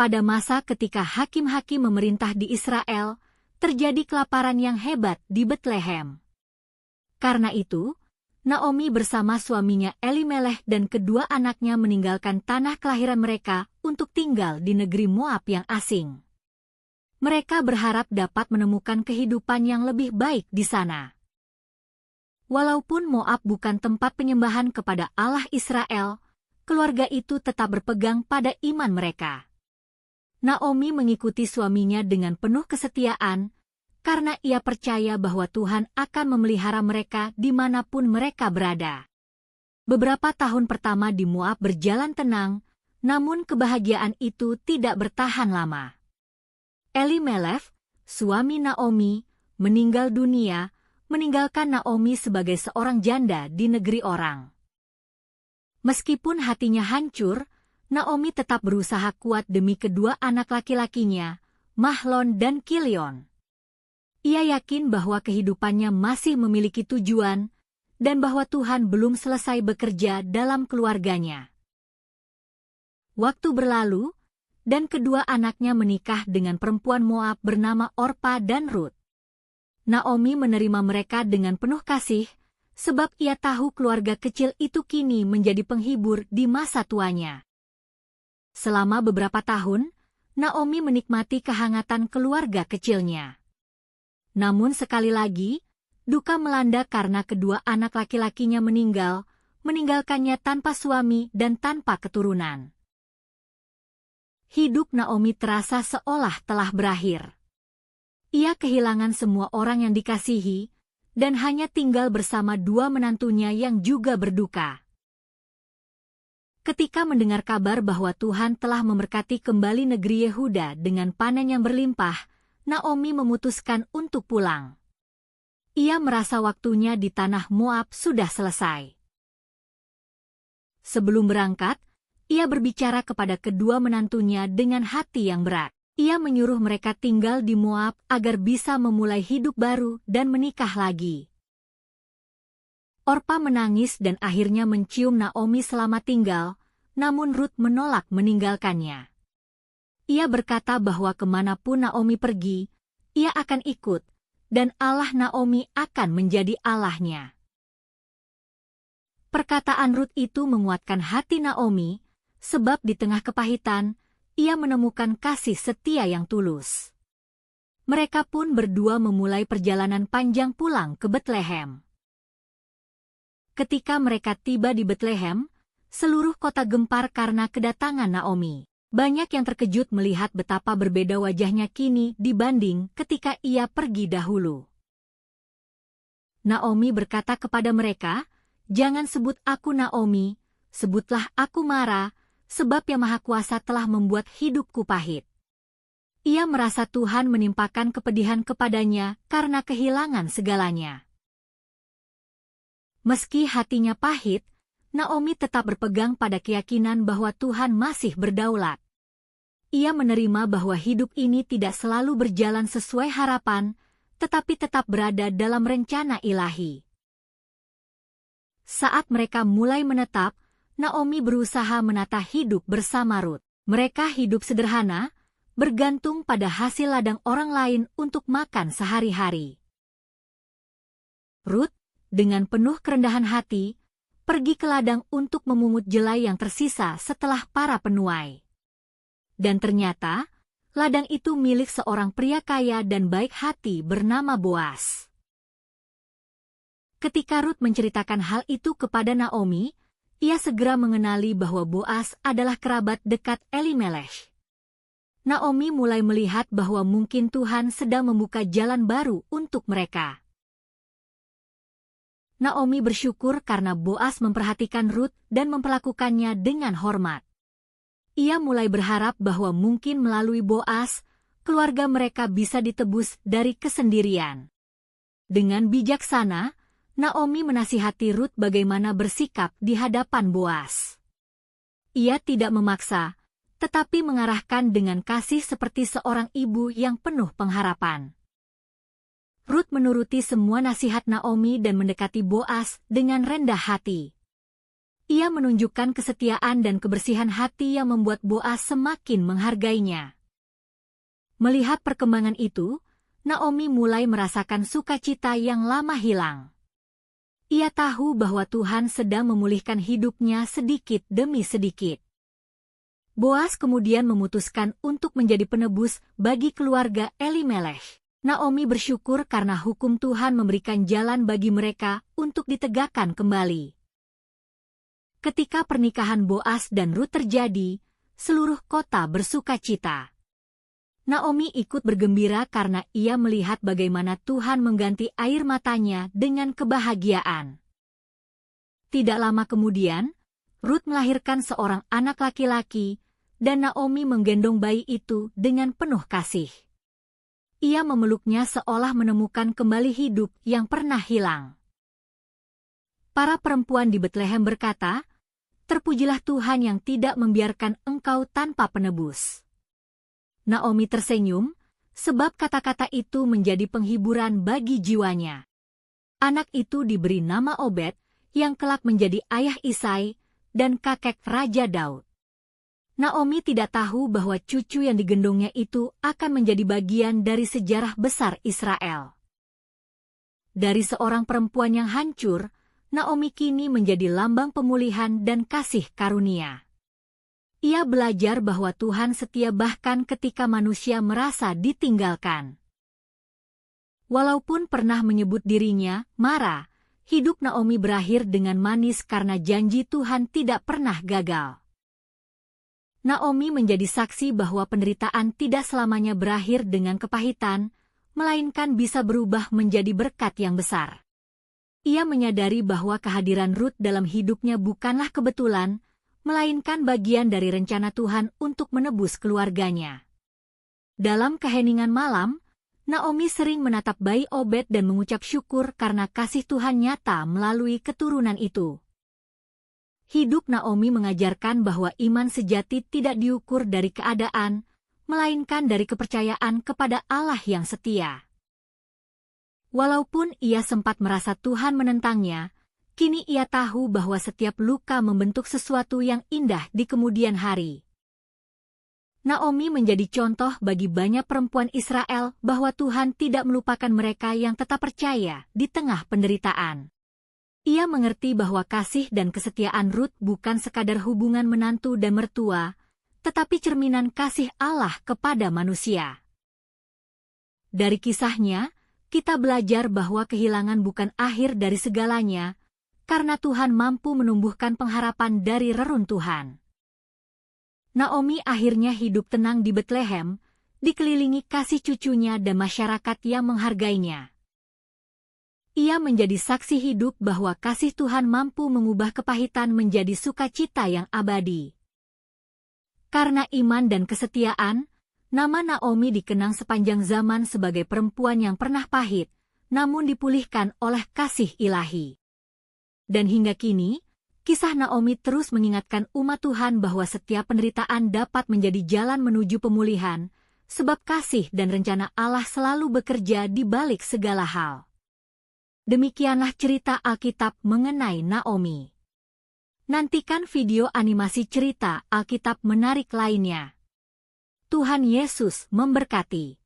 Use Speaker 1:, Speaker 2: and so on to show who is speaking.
Speaker 1: pada masa ketika hakim-hakim memerintah di Israel, terjadi kelaparan yang hebat di Betlehem. Karena itu, Naomi bersama suaminya Elimelech dan kedua anaknya meninggalkan tanah kelahiran mereka untuk tinggal di negeri Moab yang asing. Mereka berharap dapat menemukan kehidupan yang lebih baik di sana. Walaupun Moab bukan tempat penyembahan kepada Allah Israel, keluarga itu tetap berpegang pada iman mereka. Naomi mengikuti suaminya dengan penuh kesetiaan, karena ia percaya bahwa Tuhan akan memelihara mereka dimanapun mereka berada. Beberapa tahun pertama di Moab berjalan tenang, namun kebahagiaan itu tidak bertahan lama. Elimelech, suami Naomi, meninggal dunia, meninggalkan Naomi sebagai seorang janda di negeri orang. Meskipun hatinya hancur, Naomi tetap berusaha kuat demi kedua anak laki-lakinya, Mahlon dan Kilion. Ia yakin bahwa kehidupannya masih memiliki tujuan, dan bahwa Tuhan belum selesai bekerja dalam keluarganya. Waktu berlalu, dan kedua anaknya menikah dengan perempuan Moab bernama Orpa dan Rut. Naomi menerima mereka dengan penuh kasih, sebab ia tahu keluarga kecil itu kini menjadi penghibur di masa tuanya. Selama beberapa tahun, Naomi menikmati kehangatan keluarga kecilnya. Namun sekali lagi, duka melanda karena kedua anak laki-lakinya meninggalkannya tanpa suami dan tanpa keturunan. Hidup Naomi terasa seolah telah berakhir. Ia kehilangan semua orang yang dikasihi, dan hanya tinggal bersama dua menantunya yang juga berduka. Ketika mendengar kabar bahwa Tuhan telah memberkati kembali negeri Yehuda dengan panen yang berlimpah, Naomi memutuskan untuk pulang. Ia merasa waktunya di tanah Moab sudah selesai. Sebelum berangkat, ia berbicara kepada kedua menantunya dengan hati yang berat. Ia menyuruh mereka tinggal di Moab agar bisa memulai hidup baru dan menikah lagi. Orpa menangis dan akhirnya mencium Naomi selamat tinggal, namun Rut menolak meninggalkannya. Ia berkata bahwa kemanapun Naomi pergi, ia akan ikut, dan Allah Naomi akan menjadi Allahnya. Perkataan Rut itu menguatkan hati Naomi, sebab di tengah kepahitan, ia menemukan kasih setia yang tulus. Mereka pun berdua memulai perjalanan panjang pulang ke Betlehem. Ketika mereka tiba di Betlehem, seluruh kota gempar karena kedatangan Naomi. Banyak yang terkejut melihat betapa berbeda wajahnya kini dibanding ketika ia pergi dahulu. Naomi berkata kepada mereka, "Jangan sebut aku Naomi, sebutlah aku Mara, sebab Yang Maha Kuasa telah membuat hidupku pahit." Ia merasa Tuhan menimpakan kepedihan kepadanya karena kehilangan segalanya. Meski hatinya pahit, Naomi tetap berpegang pada keyakinan bahwa Tuhan masih berdaulat. Ia menerima bahwa hidup ini tidak selalu berjalan sesuai harapan, tetapi tetap berada dalam rencana ilahi. Saat mereka mulai menetap, Naomi berusaha menata hidup bersama Rut. Mereka hidup sederhana, bergantung pada hasil ladang orang lain untuk makan sehari-hari. Rut, dengan penuh kerendahan hati, pergi ke ladang untuk memungut jelai yang tersisa setelah para penuai. Dan ternyata, ladang itu milik seorang pria kaya dan baik hati bernama Boas. Ketika Rut menceritakan hal itu kepada Naomi, ia segera mengenali bahwa Boas adalah kerabat dekat Elimelech. Naomi mulai melihat bahwa mungkin Tuhan sedang membuka jalan baru untuk mereka. Naomi bersyukur karena Boas memperhatikan Rut dan memperlakukannya dengan hormat. Ia mulai berharap bahwa mungkin melalui Boas, keluarga mereka bisa ditebus dari kesendirian. Dengan bijaksana, Naomi menasihati Rut bagaimana bersikap di hadapan Boas. Ia tidak memaksa, tetapi mengarahkan dengan kasih seperti seorang ibu yang penuh pengharapan. Rut menuruti semua nasihat Naomi dan mendekati Boas dengan rendah hati. Ia menunjukkan kesetiaan dan kebersihan hati yang membuat Boas semakin menghargainya. Melihat perkembangan itu, Naomi mulai merasakan sukacita yang lama hilang. Ia tahu bahwa Tuhan sedang memulihkan hidupnya sedikit demi sedikit. Boas kemudian memutuskan untuk menjadi penebus bagi keluarga Elimeleh. Naomi bersyukur karena hukum Tuhan memberikan jalan bagi mereka untuk ditegakkan kembali. Ketika pernikahan Boas dan Rut terjadi, seluruh kota bersukacita. Naomi ikut bergembira karena ia melihat bagaimana Tuhan mengganti air matanya dengan kebahagiaan. Tidak lama kemudian, Rut melahirkan seorang anak laki-laki, dan Naomi menggendong bayi itu dengan penuh kasih. Ia memeluknya seolah menemukan kembali hidup yang pernah hilang. Para perempuan di Betlehem berkata, "Terpujilah Tuhan yang tidak membiarkan engkau tanpa penebus." Naomi tersenyum, sebab kata-kata itu menjadi penghiburan bagi jiwanya. Anak itu diberi nama Obed, yang kelak menjadi ayah Isai, dan kakek Raja Daud. Naomi tidak tahu bahwa cucu yang digendongnya itu akan menjadi bagian dari sejarah besar Israel. Dari seorang perempuan yang hancur, Naomi kini menjadi lambang pemulihan dan kasih karunia. Ia belajar bahwa Tuhan setia bahkan ketika manusia merasa ditinggalkan. Walaupun pernah menyebut dirinya Mara, hidup Naomi berakhir dengan manis karena janji Tuhan tidak pernah gagal. Naomi menjadi saksi bahwa penderitaan tidak selamanya berakhir dengan kepahitan, melainkan bisa berubah menjadi berkat yang besar. Ia menyadari bahwa kehadiran Rut dalam hidupnya bukanlah kebetulan, melainkan bagian dari rencana Tuhan untuk menebus keluarganya. Dalam keheningan malam, Naomi sering menatap bayi Obed dan mengucap syukur karena kasih Tuhan nyata melalui keturunan itu. Hidup Naomi mengajarkan bahwa iman sejati tidak diukur dari keadaan, melainkan dari kepercayaan kepada Allah yang setia. Walaupun ia sempat merasa Tuhan menentangnya, kini ia tahu bahwa setiap luka membentuk sesuatu yang indah di kemudian hari. Naomi menjadi contoh bagi banyak perempuan Israel bahwa Tuhan tidak melupakan mereka yang tetap percaya di tengah penderitaan. Ia mengerti bahwa kasih dan kesetiaan Rut bukan sekadar hubungan menantu dan mertua, tetapi cerminan kasih Allah kepada manusia. Dari kisahnya, kita belajar bahwa kehilangan bukan akhir dari segalanya, karena Tuhan mampu menumbuhkan pengharapan dari reruntuhan. Naomi akhirnya hidup tenang di Betlehem, dikelilingi kasih cucunya dan masyarakat yang menghargainya. Ia menjadi saksi hidup bahwa kasih Tuhan mampu mengubah kepahitan menjadi sukacita yang abadi. Karena iman dan kesetiaan, nama Naomi dikenang sepanjang zaman sebagai perempuan yang pernah pahit, namun dipulihkan oleh kasih ilahi. Dan hingga kini, kisah Naomi terus mengingatkan umat Tuhan bahwa setiap penderitaan dapat menjadi jalan menuju pemulihan, sebab kasih dan rencana Allah selalu bekerja di balik segala hal. Demikianlah cerita Alkitab mengenai Naomi. Nantikan video animasi cerita Alkitab menarik lainnya. Tuhan Yesus memberkati.